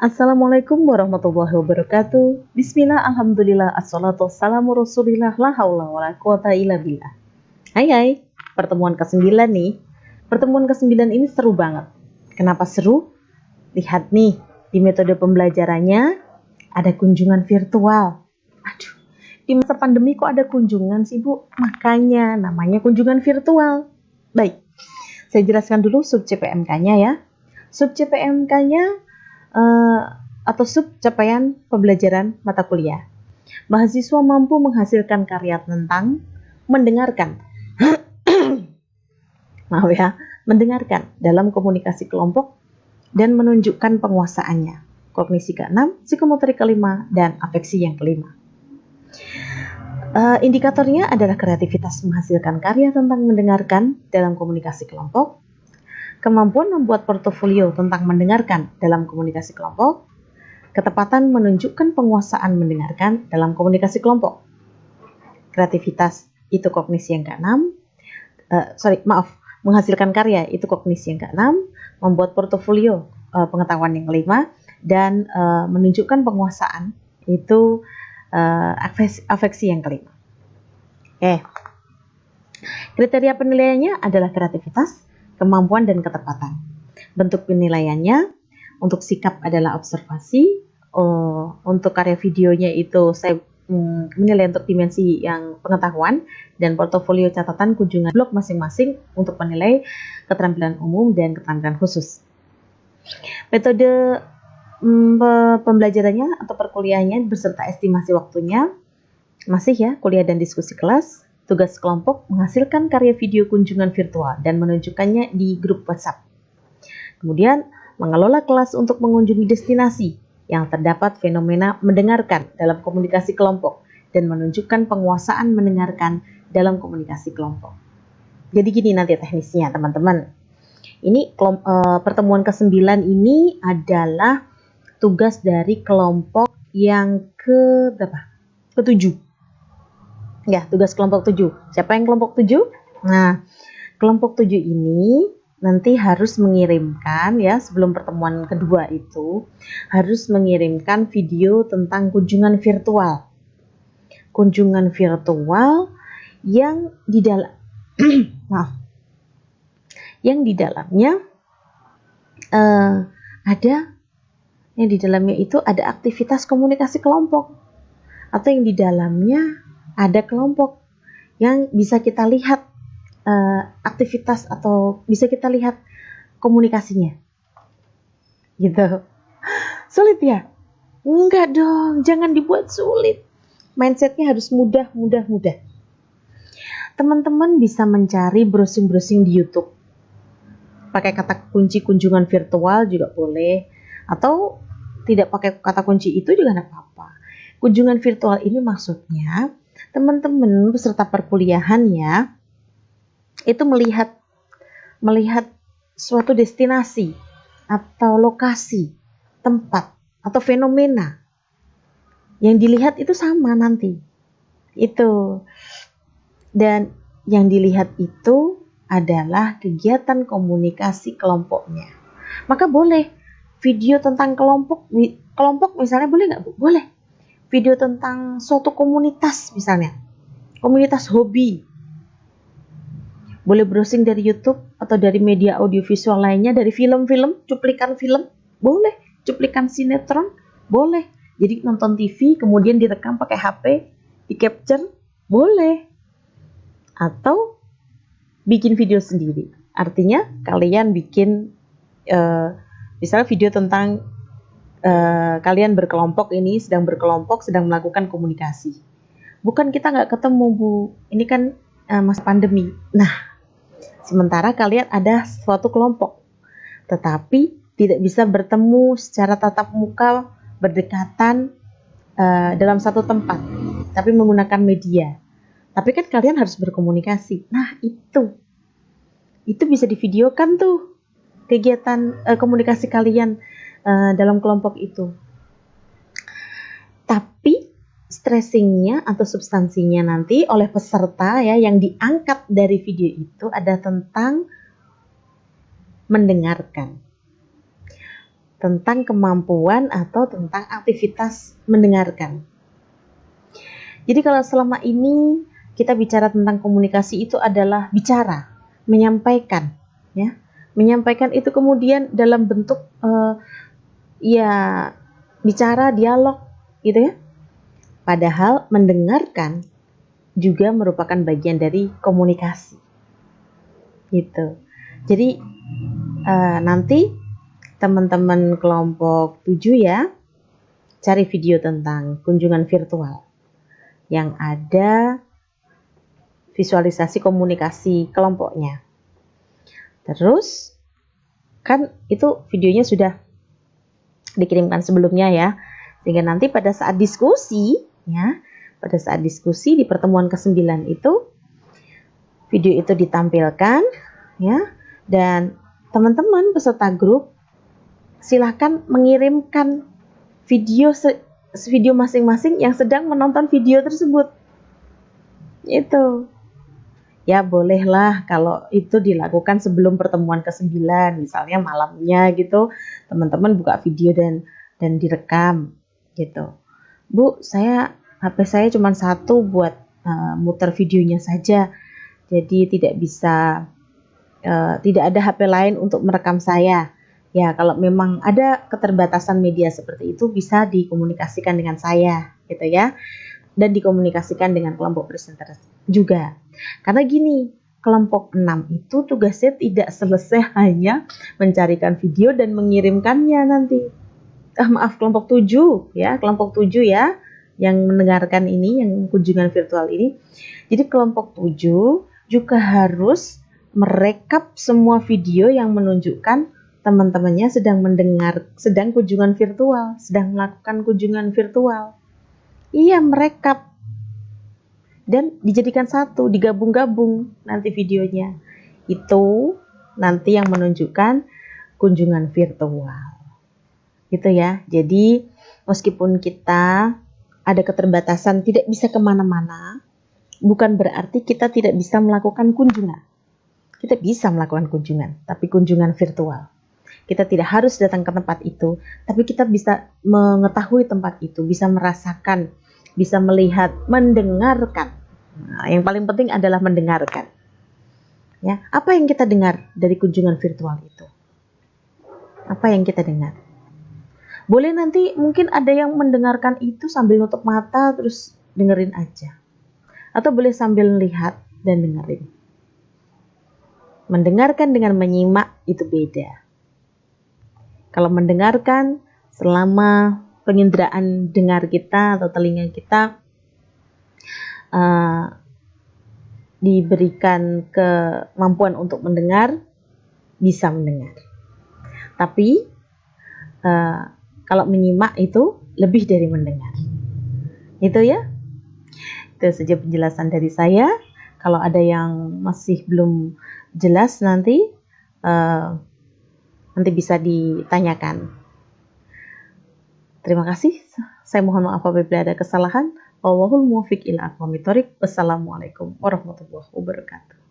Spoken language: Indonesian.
Assalamualaikum warahmatullahi wabarakatuh. Bismillah, alhamdulillah, assalatu wassalamu rasulillah, la haula wa la quwata illa billah. Hai, pertemuan ke-9 nih. Pertemuan ke-9 ini seru banget. Kenapa seru? Lihat nih, di metode pembelajarannya ada kunjungan virtual. Aduh, di masa pandemi kok ada kunjungan sih Bu? Makanya namanya kunjungan virtual. Baik, saya jelaskan dulu sub CPMK-nya ya. Sub CPMK-nya atau sub capaian pembelajaran mata kuliah. Mahasiswa mampu menghasilkan karya tentang mendengarkan. Maaf ya, mendengarkan dalam komunikasi kelompok dan menunjukkan penguasaannya. Kognisi ke-6, psikomotorik ke-5, dan afeksi yang ke-5. Indikatornya adalah kreativitas menghasilkan karya tentang mendengarkan dalam komunikasi kelompok, kemampuan membuat portofolio tentang mendengarkan dalam komunikasi kelompok, ketepatan menunjukkan penguasaan mendengarkan dalam komunikasi kelompok. Kreativitas itu kognisi yang ke-6, menghasilkan karya itu kognisi yang ke-6, membuat portofolio pengetahuan yang ke-5, dan menunjukkan penguasaan itu afeksi yang ke-5. Kriteria penilaiannya adalah kreativitas, kemampuan, dan ketepatan. Bentuk penilaiannya untuk sikap adalah observasi, untuk karya videonya itu saya menilai untuk dimensi yang pengetahuan, dan portofolio catatan kunjungan blog masing-masing untuk menilai keterampilan umum dan keterampilan khusus. Metode pembelajarannya atau perkuliahannya beserta estimasi waktunya masih ya kuliah dan diskusi kelas. Tugas kelompok menghasilkan karya video kunjungan virtual dan menunjukkannya di grup WhatsApp. Kemudian, mengelola kelas untuk mengunjungi destinasi yang terdapat fenomena mendengarkan dalam komunikasi kelompok dan menunjukkan penguasaan mendengarkan dalam komunikasi kelompok. Jadi gini nanti teknisnya teman-teman. Ini pertemuan ke-9 ini adalah tugas dari kelompok yang ke-7. Ya, tugas kelompok 7. Siapa yang kelompok 7? Nah, kelompok 7 ini nanti harus mengirimkan ya, sebelum pertemuan kedua itu harus mengirimkan video tentang kunjungan virtual. Kunjungan virtual yang di dalam yang di dalamnya itu ada aktivitas komunikasi kelompok, atau yang di dalamnya ada kelompok yang bisa kita lihat aktivitas atau bisa kita lihat komunikasinya. Gitu. Sulit ya? Enggak dong, jangan dibuat sulit. Mindsetnya harus mudah. Teman-teman bisa mencari browsing di YouTube. Pakai kata kunci kunjungan virtual juga boleh, atau tidak pakai kata kunci itu juga enggak apa-apa. Kunjungan virtual ini maksudnya teman-teman peserta perkuliahan ya, itu melihat suatu destinasi atau lokasi, tempat atau fenomena. Yang dilihat itu sama nanti. Itu. Dan yang dilihat itu adalah kegiatan komunikasi kelompoknya. Maka boleh video tentang kelompok misalnya boleh nggak Bu? Boleh. Video tentang suatu komunitas misalnya, komunitas hobi. Boleh browsing dari YouTube atau dari media audiovisual lainnya, dari film-film, cuplikan film, boleh. Cuplikan sinetron, boleh. Jadi nonton TV, kemudian direkam pakai HP, di capture, boleh. Atau bikin video sendiri. Artinya kalian bikin misalnya video tentang kalian sedang berkelompok, sedang melakukan komunikasi. Bukan kita nggak ketemu Bu, ini kan masa pandemi. Nah, sementara kalian ada suatu kelompok, tetapi tidak bisa bertemu secara tatap muka, berdekatan dalam satu tempat, tapi menggunakan media. Tapi kan kalian harus berkomunikasi. Nah, itu bisa divideokan tuh kegiatan komunikasi kalian dalam kelompok itu. Tapi stressingnya atau substansinya nanti oleh peserta ya, yang diangkat dari video itu ada tentang mendengarkan. tentang kemampuan atau tentang aktivitas mendengarkan. Jadi kalau selama ini kita bicara tentang komunikasi itu adalah bicara, menyampaikan, ya. Menyampaikan itu kemudian dalam bentuk ya bicara, dialog, gitu ya. Padahal mendengarkan juga merupakan bagian dari komunikasi, gitu. Jadi nanti teman-teman kelompok 7 ya, cari video tentang kunjungan virtual yang ada visualisasi komunikasi kelompoknya. Terus kan itu videonya sudah dikirimkan sebelumnya ya, sehingga nanti pada saat diskusi ya, pada saat diskusi di pertemuan ke-9 itu video itu ditampilkan ya, dan teman-teman peserta grup silahkan mengirimkan video masing-masing yang sedang menonton video tersebut. Itu ya bolehlah kalau itu dilakukan sebelum pertemuan ke-9, misalnya malamnya gitu, teman-teman buka video dan direkam gitu. Bu, HP saya cuma satu buat muter videonya saja, jadi tidak ada HP lain untuk merekam saya. Ya, kalau memang ada keterbatasan media seperti itu bisa dikomunikasikan dengan saya gitu ya, dan dikomunikasikan dengan kelompok presenter juga. Karena gini, kelompok 6 itu tugasnya tidak selesai hanya mencarikan video dan mengirimkannya nanti. Kelompok 7 ya, kelompok 7 ya yang mendengarkan ini, yang kunjungan virtual ini. Jadi kelompok 7 juga harus merekap semua video yang menunjukkan teman-temannya sedang kunjungan virtual, sedang melakukan kunjungan virtual. Iya, merekap dan dijadikan satu, digabung-gabung nanti videonya. Itu nanti yang menunjukkan kunjungan virtual. Gitu ya. Jadi meskipun kita ada keterbatasan tidak bisa kemana-mana, bukan berarti kita tidak bisa melakukan kunjungan. Kita bisa melakukan kunjungan, tapi kunjungan virtual. Kita tidak harus datang ke tempat itu, tapi kita bisa mengetahui tempat itu, bisa merasakan, bisa melihat, mendengarkan. Nah, yang paling penting adalah mendengarkan. Ya, apa yang kita dengar dari kunjungan virtual itu? Apa yang kita dengar? Boleh nanti mungkin ada yang mendengarkan itu sambil nutup mata terus dengerin aja. Atau boleh sambil lihat dan dengerin. Mendengarkan dengan menyimak itu beda. Kalau mendengarkan selama penginderaan dengar kita atau telinga kita diberikan kemampuan untuk mendengar, bisa mendengar. Tapi kalau menyimak itu lebih dari mendengar. Itu ya. Itu saja penjelasan dari saya. Kalau ada yang masih belum jelas nanti bisa ditanyakan. Terima kasih. Saya mohon maaf apabila ada kesalahan. Wallahul muwaffiq ila aqwamit thoriq. Wassalamualaikum warahmatullahi wabarakatuh.